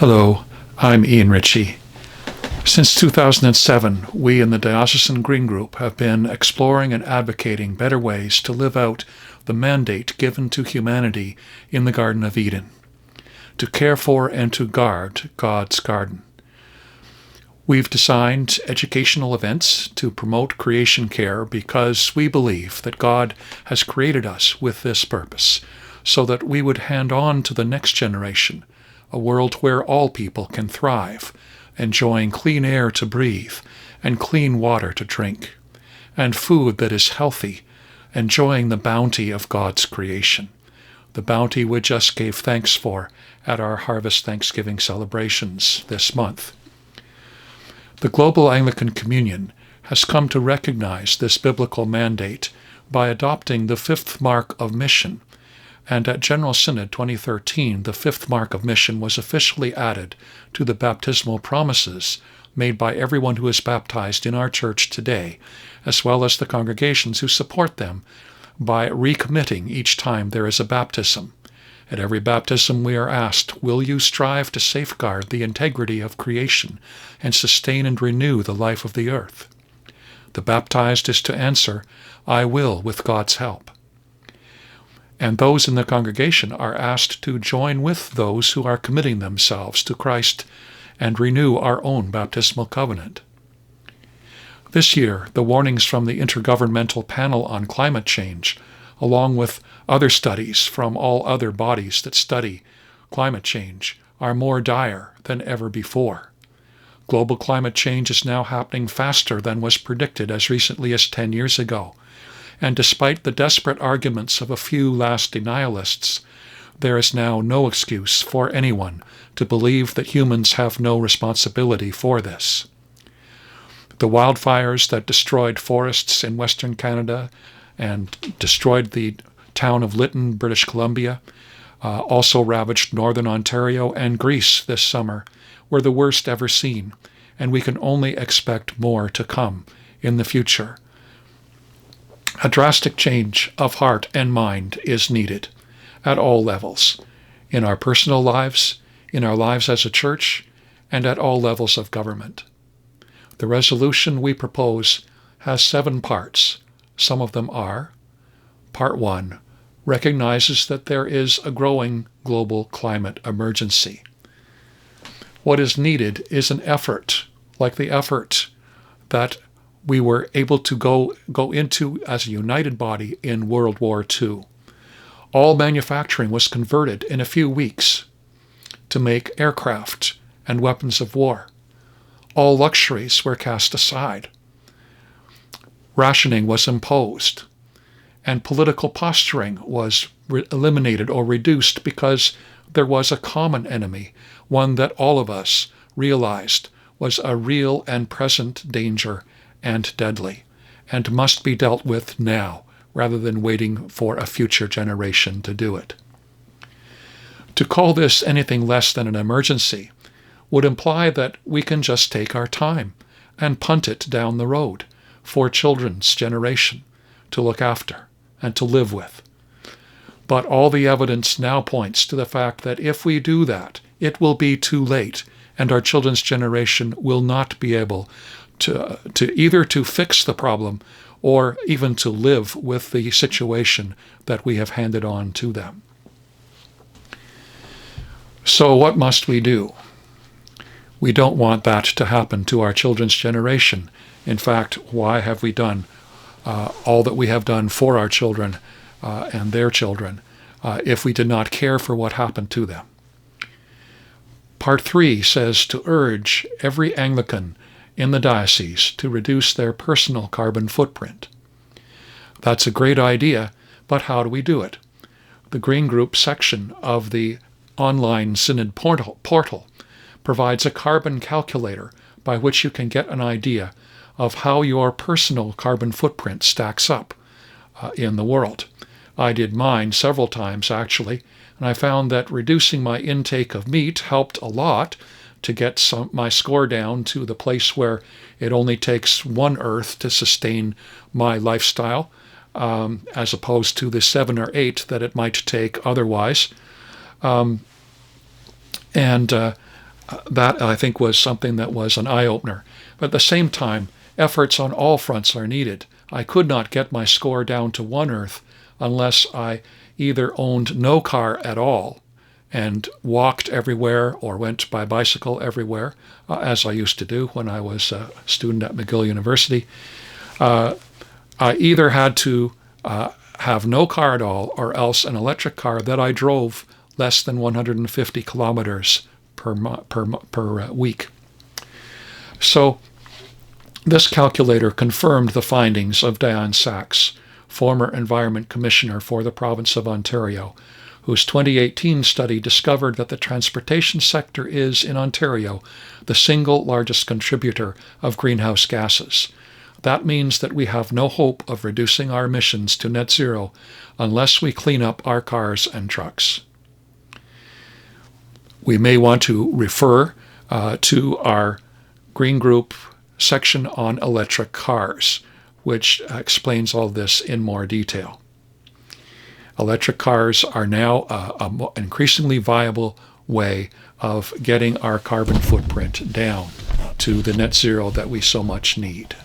Hello, I'm Ian Ritchie. Since 2007, we in the Diocesan Green Group have been exploring and advocating better ways to live out the mandate given to humanity in the Garden of Eden, to care for and to guard God's garden. We've designed educational events to promote creation care because we believe that God has created us with this purpose, so that we would hand on to the next generation a world where all people can thrive, enjoying clean air to breathe and clean water to drink, and food that is healthy, enjoying the bounty of God's creation, the bounty we just gave thanks for at our Harvest Thanksgiving celebrations this month. The Global Anglican Communion has come to recognize this biblical mandate by adopting the fifth mark of mission, and at General Synod 2013, the fifth mark of mission was officially added to the baptismal promises made by everyone who is baptized in our church today, as well as the congregations who support them, by recommitting each time there is a baptism. At every baptism we are asked, will you strive to safeguard the integrity of creation and sustain and renew the life of the earth? The baptized is to answer, I will with God's help. And those in the congregation are asked to join with those who are committing themselves to Christ and renew our own baptismal covenant. This year, the warnings from the Intergovernmental Panel on Climate Change, along with other studies from all other bodies that study climate change, are more dire than ever before. Global climate change is now happening faster than was predicted as recently as 10 years ago. And despite the desperate arguments of a few last denialists, there is now no excuse for anyone to believe that humans have no responsibility for this. The wildfires that destroyed forests in Western Canada and destroyed the town of Lytton, British Columbia, also ravaged Northern Ontario and Greece this summer, were the worst ever seen, and we can only expect more to come in the future. A drastic change of heart and mind is needed at all levels, in our personal lives, in our lives as a church, and at all levels of government. The resolution we propose has 7 parts. Some of them are: Part 1 recognizes that there is a growing global climate emergency. What is needed is an effort, like the effort that we were able to go into as a united body in World War II. All manufacturing was converted in a few weeks to make aircraft and weapons of war. All luxuries were cast aside. Rationing was imposed, and political posturing was eliminated or reduced because there was a common enemy, one that all of us realized was a real and present danger and deadly, and must be dealt with now, rather than waiting for a future generation to do it. To call this anything less than an emergency would imply that we can just take our time and punt it down the road for children's generation to look after and to live with. But all the evidence now points to the fact that if we do that, it will be too late, and our children's generation will not be able to either to fix the problem or even to live with the situation that we have handed on to them. So what must we do? We don't want that to happen to our children's generation. In fact, why have we done all that we have done for our children and their children if we did not care for what happened to them? Part 3 says to urge every Anglican in the diocese to reduce their personal carbon footprint. That's a great idea, but how do we do it? The Green Group section of the online Synod portal provides a carbon calculator by which you can get an idea of how your personal carbon footprint stacks up in the world. I did mine several times, actually, and I found that reducing my intake of meat helped a lot to get my score down to the place where it only takes 1 earth to sustain my lifestyle, as opposed to the 7 or 8 that it might take otherwise. And That, I think, was something that was an eye-opener. But at the same time, efforts on all fronts are needed. I could not get my score down to 1 Earth unless I either owned no car at all and walked everywhere or went by bicycle everywhere, as I used to do when I was a student at McGill University. I either had to have no car at all, or else an electric car that I drove less than 150 kilometers per week. So this calculator confirmed the findings of Diane Sachs, former Environment Commissioner for the province of Ontario, whose 2018 study discovered that the transportation sector is, in Ontario, the single largest contributor of greenhouse gases. That means that we have no hope of reducing our emissions to net zero unless we clean up our cars and trucks. We may want to refer to our Green Group section on electric cars, which explains all this in more detail. Electric cars are now an increasingly viable way of getting our carbon footprint down to the net zero that we so much need.